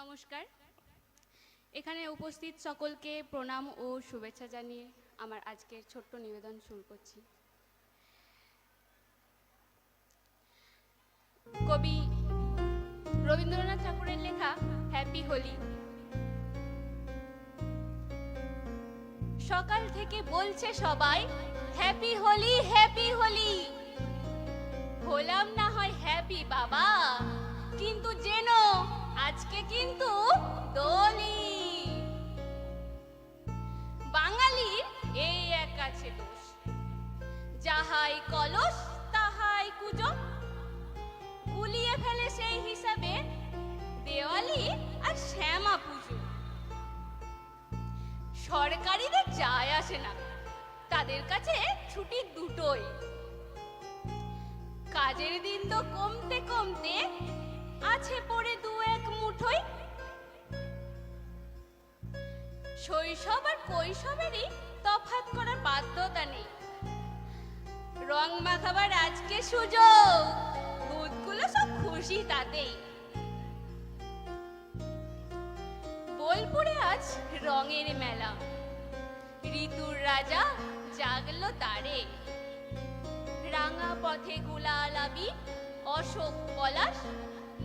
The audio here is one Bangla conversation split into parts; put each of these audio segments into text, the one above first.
নমস্কার। এখানে উপস্থিত সকলকে প্রণাম ও শুভেচ্ছা জানিয়ে আমার আজকের ছোট্ট নিবেদন শুরু করছি। কবি রবীন্দ্রনাথ ঠাকুরের লেখা হ্যাপি হোলি। সকাল থেকে বলছে সবাই হ্যাপি হোলি হ্যাপি হোলি। হলাম না হয় হ্যাপি বাবা, কিন্তু যেন আজকে কিন্তু দোলি। বাঙালির এই এক আছে দোষ, যাহাই কলস তাহাই কুজো। গুলিয়ে ফেলে সেই হিসাবে দেওয়ালি আর শ্যামা পুজো। সরকারিদের যায় আসে না, তাদের কাছে ছুটি দুটোই। কাজের দিন তো কমতে কমতে আছে পড়ে দু এক মুঠোই। শৈশব আর কৈশোরেরই তফাৎ করার বাধ্যতা নেই। রং মাখাবার আজকে সুযোগ, ভূতগুলো সব খুশি তাতেই। বোলপুরে আজ রঙের মেলা, ঋতুর রাজা জাগলো তারে। রাঙা পথে গুলালাবি অশোক পলাশ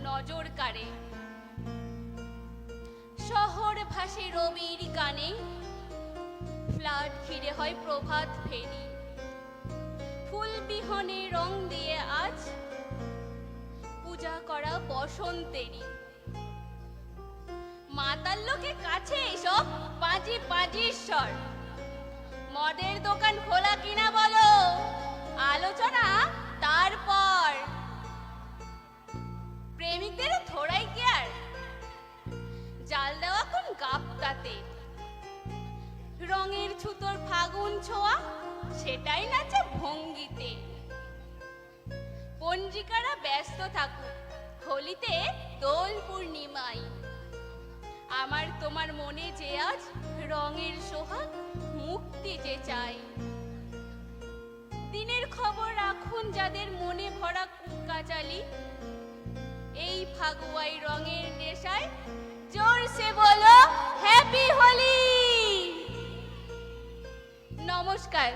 নজর কাড়ে। শহর ভাসে রবির গানে, ফ্ল্যাট ঘিরে হয় প্রভাত ফেরি। ফুল বিহনে রং দিয়ে আজ পূজা করা বসন্তেরই। মাতাল লোকে কাছে এসব পাঁজি পাঁজির। মদের দোকান খোলা কিনা বলো, আলোচনা তারপর। প্রেমিকদের থোড়াই কেয়ার, জাল দেওয়া কোন গাপ্তাতে। রঙের ছুতোর ফাগুন ছোঁয়া, সেটাই নাচে ভঙ্গিতে। পঞ্জিকারা ব্যস্ত থাকুক হোলিতে দোল পূর্ণিমায়। আমার তোমার মনে যে আজ রঙের সোহাগ মুক্তি যে চাই। দিনের খবর রাখুন যাদের মনে ভরা কুকাচালি। এই ফাগুয়াই রঙের নেশায় জোরসে বলো হ্যাপি হোলি। নমস্কার।